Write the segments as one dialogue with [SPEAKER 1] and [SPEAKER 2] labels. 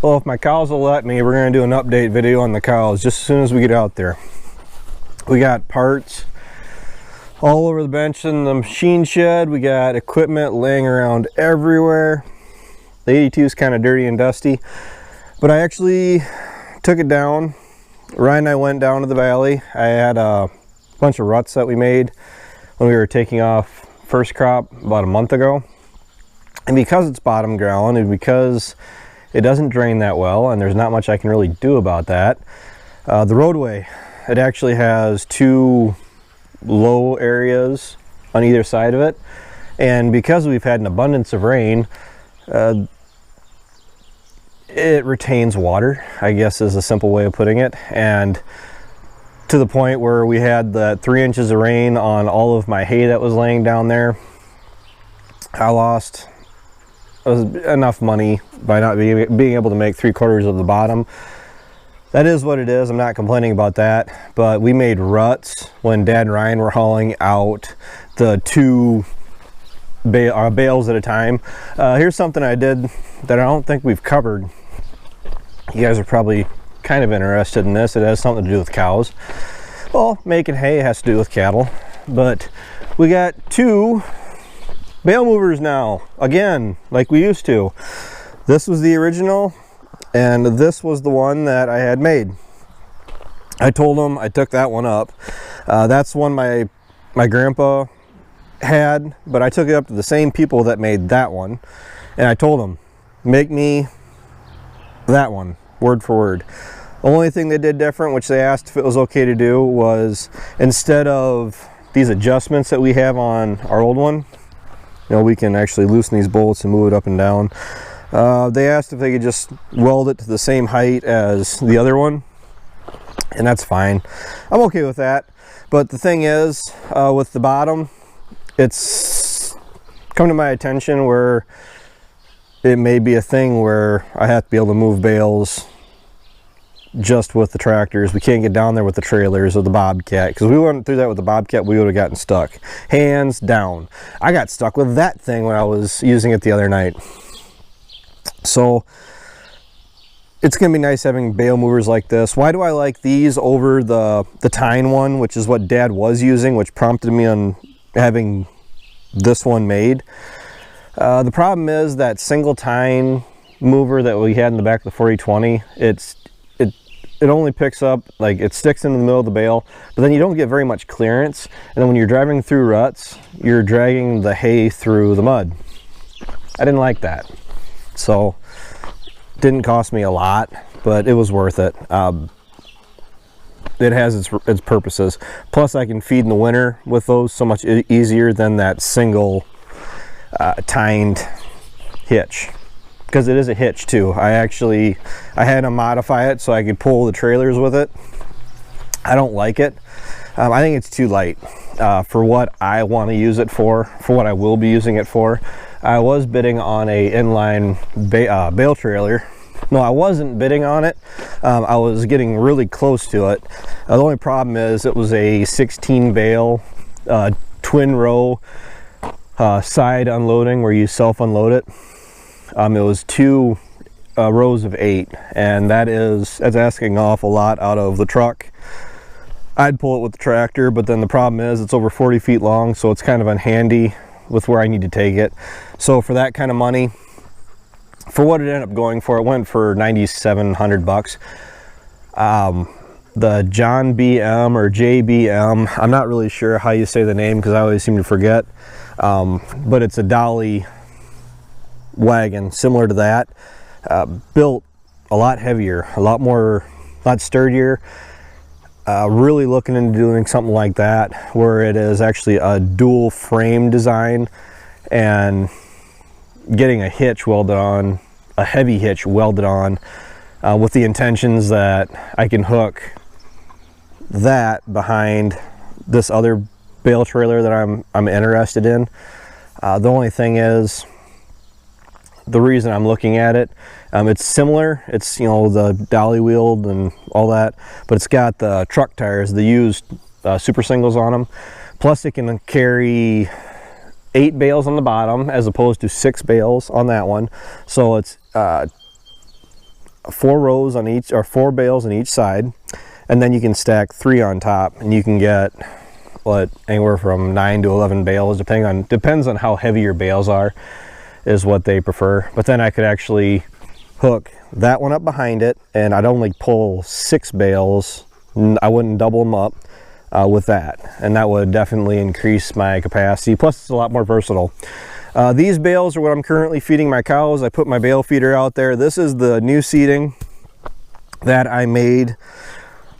[SPEAKER 1] Well, if my cows will let me, we're going to do an update video on the cows just as soon as we get out there. We got parts all over the bench in the machine shed. We got equipment laying around everywhere. The 82 is kind of dirty and dusty, but I actually took it down. Ryan and I went down to the valley. I had a bunch of ruts that we made when we were taking off first crop about a month ago. And because it's bottom ground and because it doesn't drain that well, and there's not much I can really do about that. The roadway, it actually has two low areas on either side of it. And because we've had an abundance of rain, it retains water, I guess is a simple way of putting it. And to the point where we had the 3 inches of rain on all of my hay that was laying down there. I lost enough money by not being able to make 3/4 of the bottom. That is what it is. I'm not complaining about that, but we made ruts when Dad and Ryan were hauling out the two bales at a time. Here's something I did that I don't think we've covered. You guys are probably kind of interested in this. It has something to do with cows. Well, making hay has to do with cattle, but we got two bale movers now, again, like we used to. This was the original, and this was the one that I had made. I told them I took that one up. That's one my grandpa had, but I took it up to the same people that made that one, and I told them, make me that one, word for word. The only thing they did different, which they asked if it was okay to do, was instead of these adjustments that we have on our old one, you know, we can actually loosen these bolts and move it up and down. They asked if they could just weld it to the same height as the other one, and that's fine. I'm okay with that. But the thing is, with the bottom, it's come to my attention where it may be a thing where I have to be able to move bales just with the tractors. We can't get down there with the trailers or the Bobcat, because we went through that with the Bobcat, we would have gotten stuck hands down. I got stuck with that thing when I was using it the other night. So it's gonna be nice having bale movers like this. Why do I like these over the tine one, which is what Dad was using, which prompted me on having this one made? The problem is that single tine mover that we had in the back of the 4020, it only picks up, like, it sticks into the middle of the bale, but then you don't get very much clearance. And then when you're driving through ruts, you're dragging the hay through the mud. I didn't like that. So it didn't cost me a lot, but it was worth it. It has its purposes. Plus I can feed in the winter with those so much easier than that single tined hitch. Because it is a hitch too. I had to modify it so I could pull the trailers with it. I don't like it. I think it's too light for what I want to use it for what I will be using it for. I was bidding on a inline bale trailer. No, I wasn't bidding on it. I was getting really close to it. The only problem is it was a 16 bale twin row side unloading where you self unload it. It was 2 rows of 8, and that's asking an awful lot out of the truck. I'd pull it with the tractor, but then the problem is it's over 40 feet long, so it's kind of unhandy with where I need to take it. So for that kind of money, for what it ended up going for, it went for $9,700. The John BM or JBM, I'm not really sure how you say the name because I always seem to forget, but it's a dolly wagon similar to that, built a lot heavier, a lot sturdier. Really looking into doing something like that where it is actually a dual frame design and getting a hitch welded on, a heavy hitch welded on, with the intentions that I can hook that behind this other bale trailer that I'm interested in. The only thing is, the reason I'm looking at it, it's similar. It's, you know, the dolly wheeled and all that, but it's got the truck tires, the used super singles on them. Plus it can carry 8 bales on the bottom as opposed to 6 bales on that one. So it's 4 rows on each, or 4 bales on each side, and then you can stack 3 on top, and you can get what, anywhere from 9 to 11 bales, depends on how heavy your bales are, is what they prefer. But then I could actually hook that one up behind it, and I'd only pull 6 bales. I wouldn't double them up with that, and that would definitely increase my capacity. Plus, it's a lot more versatile. These bales are what I'm currently feeding my cows. I put my bale feeder out there. This is the new seeding that I made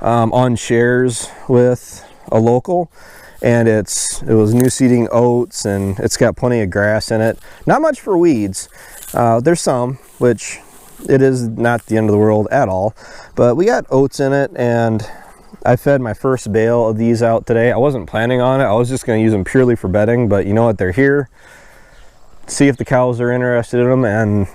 [SPEAKER 1] on shares with a local, and it was new seeding oats, and it's got plenty of grass in it. Not much for weeds. There's some, which it is not the end of the world at all, but we got oats in it, and I fed my first bale of these out today. I wasn't planning on it. I was just going to use them purely for bedding, but you know what, they're here. See if the cows are interested in them, and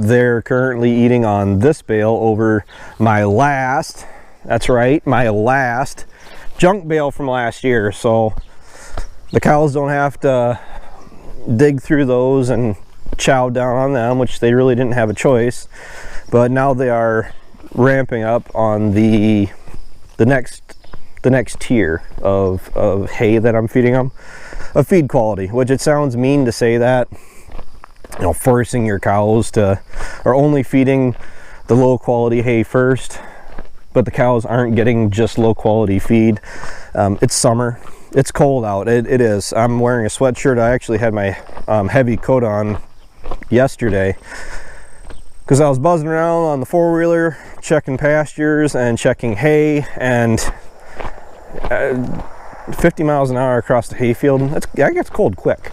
[SPEAKER 1] they're currently eating on this bale over my last, that's right, my last junk bale from last year. So the cows don't have to dig through those and chow down on them, which they really didn't have a choice. But now they are ramping up on the next tier of hay that I'm feeding them, of feed quality, which it sounds mean to say that, you know, forcing your cows to, or only feeding the low quality hay first, but the cows aren't getting just low quality feed. It's summer, it's cold out, it is. I'm wearing a sweatshirt. I actually had my heavy coat on yesterday because I was buzzing around on the 4-wheeler, checking pastures and checking hay, and 50 miles an hour across the hayfield, that gets cold quick.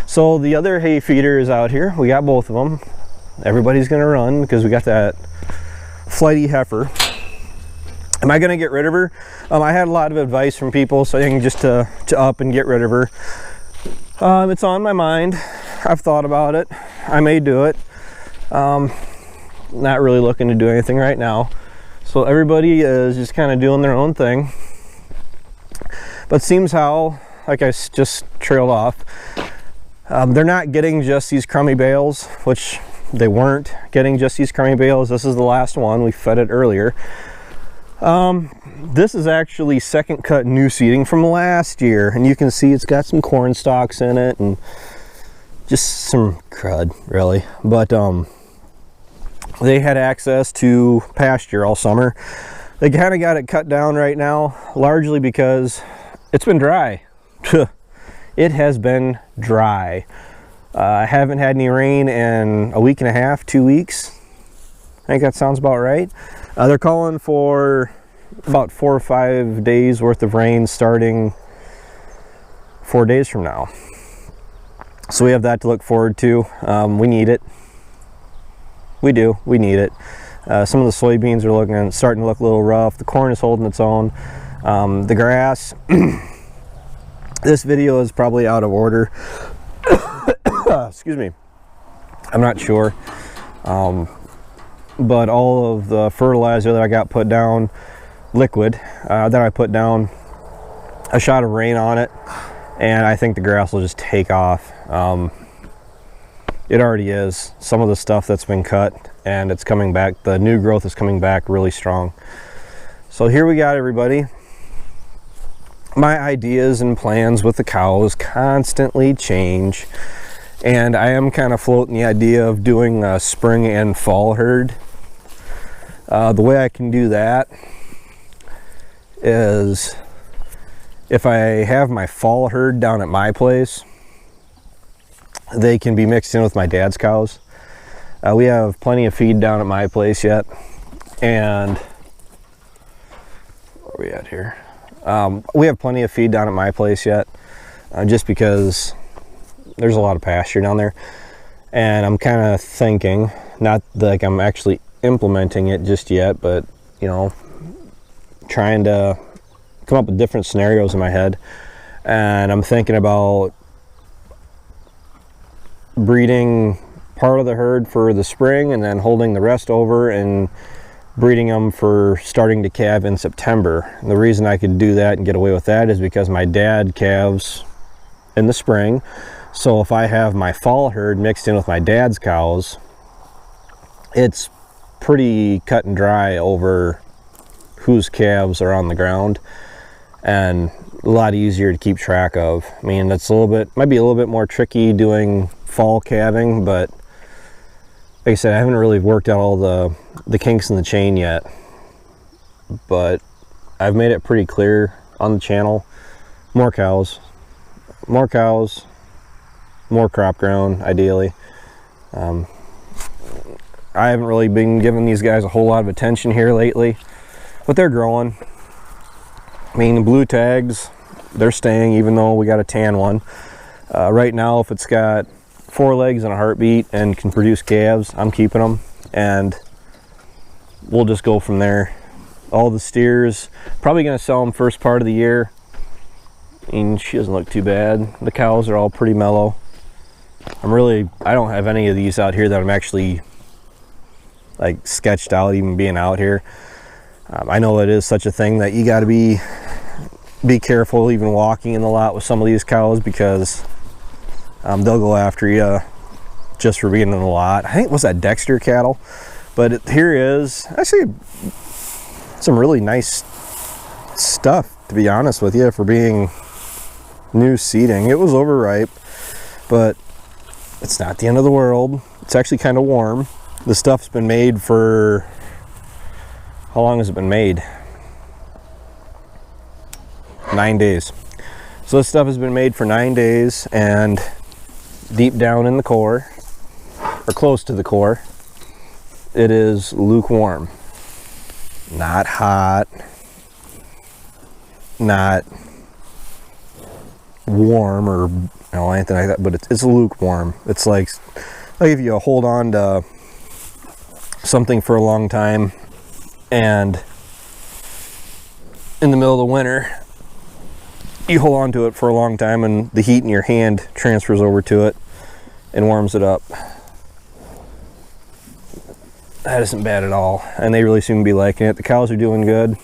[SPEAKER 1] So the other hay feeder is out here. We got both of them. Everybody's gonna run because we got that flighty heifer. Am I gonna get rid of her? I had a lot of advice from people saying just to up and get rid of her. It's on my mind. I've thought about it. I may do it. Not really looking to do anything right now. So everybody is just kind of doing their own thing. But seems how, like I just trailed off, they're not getting just these crummy bales, which they weren't getting just these crummy bales. This is the last one. We fed it earlier. This is actually second cut new seeding from last year, and you can see it's got some corn stalks in it and just some crud, really. But they had access to pasture all summer. They kind of got it cut down right now, largely because it's been dry. It has been dry. I haven't had any rain in a week and a half, 2 weeks. I think that sounds about right. They're calling for about 4 or 5 days worth of rain starting 4 days from now. So we have that to look forward to. We need it. We do. We need it. Some of the soybeans are starting to look a little rough. The corn is holding its own. The grass. This video is probably out of order. Excuse me. I'm not sure. But all of the fertilizer that I got put down, liquid, that I put down, a shot of rain on it, and I think the grass will just take off. It already is. Some of the stuff that's been cut, and it's coming back. The new growth is coming back really strong. So here we got, everybody. My ideas and plans with the cows constantly change, and I am kind of floating the idea of doing a spring and fall herd. The way I can do that is if I have my fall herd down at my place, they can be mixed in with my dad's cows. We have plenty of feed down at my place yet, and where are we at here? We have plenty of feed down at my place yet, just because there's a lot of pasture down there, and I'm kind of thinking, not like I'm actually implementing it just yet, but you know, trying to come up with different scenarios in my head. And I'm thinking about breeding part of the herd for the spring and then holding the rest over and breeding them for starting to calve in September. And the reason I could do that and get away with that is because my dad calves in the spring. So if I have my fall herd mixed in with my dad's cows, it's pretty cut and dry over whose calves are on the ground, and a lot easier to keep track of. I mean, that's a little bit, might be a little bit more tricky doing fall calving, but like I said, I haven't really worked out all the kinks in the chain yet, but I've made it pretty clear on the channel. More cows, more crop ground, ideally. I haven't really been giving these guys a whole lot of attention here lately, but they're growing. I mean, the blue tags, they're staying, even though we got a tan one. Right now, if it's got 4 legs and a heartbeat and can produce calves, I'm keeping them, and we'll just go from there. All the steers, probably going to sell them first part of the year. I mean, she doesn't look too bad. The cows are all pretty mellow. I don't have any of these out here that I'm actually like sketched out even being out here. I know it is such a thing that you got to be careful even walking in the lot with some of these cows, because they'll go after you just for being in the lot. I think it was that Dexter cattle, but here is actually some really nice stuff, to be honest with you, for being new seeding. It was overripe, but it's not the end of the world. It's actually kind of warm. The stuff's been made for, how long has it been made? 9 days. So this stuff has been made for 9 days, and deep down in the core, or close to the core, it is lukewarm. Not hot, not warm or anything like that, but it's lukewarm. It's like if you hold on to something for a long time, and in the middle of the winter you hold on to it for a long time, and the heat in your hand transfers over to it and warms it up. That isn't bad at all, and they really seem to be liking it. The cows are doing good.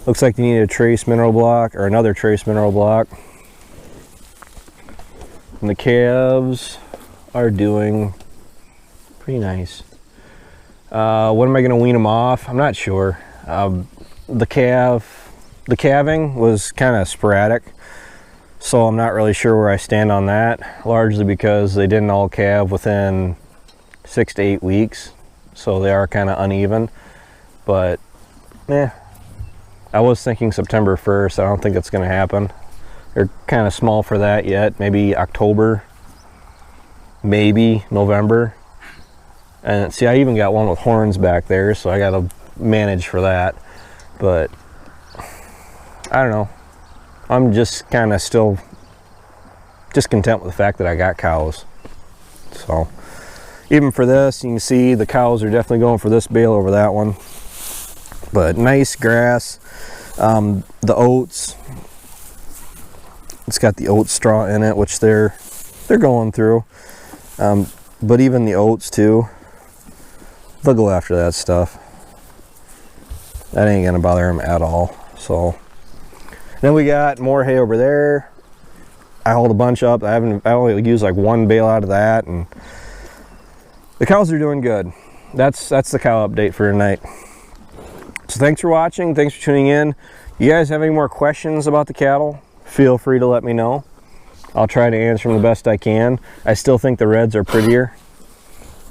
[SPEAKER 1] Looks like they need a trace mineral block, or another trace mineral block. And the calves are doing pretty nice. When am I going to wean them off? I'm not sure. The calving was kind of sporadic, so I'm not really sure where I stand on that, largely because they didn't all calve within 6 to 8 weeks, so they are kind of uneven. But I was thinking September 1st. I don't think it's going to happen. They're kind of small for that yet. Maybe October, maybe November. And see, I even got one with horns back there, so I got to manage for that. But I don't know. I'm just kind of still just content with the fact that I got cows. So even for this, you can see the cows are definitely going for this bale over that one. But nice grass. The oats, it's got the oat straw in it, which they're going through. But even the oats too, they'll go after that stuff. That ain't gonna bother them at all. So then we got more hay over there. I hauled a bunch up. I only used like 1 bale out of that, and the cows are doing good. That's the cow update for tonight. So thanks for watching. Thanks for tuning in. You guys have any more questions about the cattle? Feel free to let me know. I'll try to answer them the best I can. I still think the reds are prettier,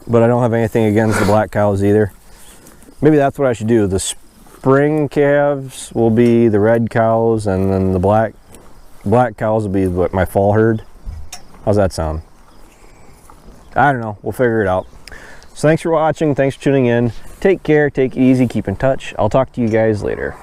[SPEAKER 1] but I don't have anything against the black cows either. Maybe that's what I should do. The spring calves will be the red cows, and then the black cows will be my fall herd. How's that sound? I don't know. We'll figure it out. So thanks for watching. Thanks for tuning in. Take care. Take it easy. Keep in touch. I'll talk to you guys later.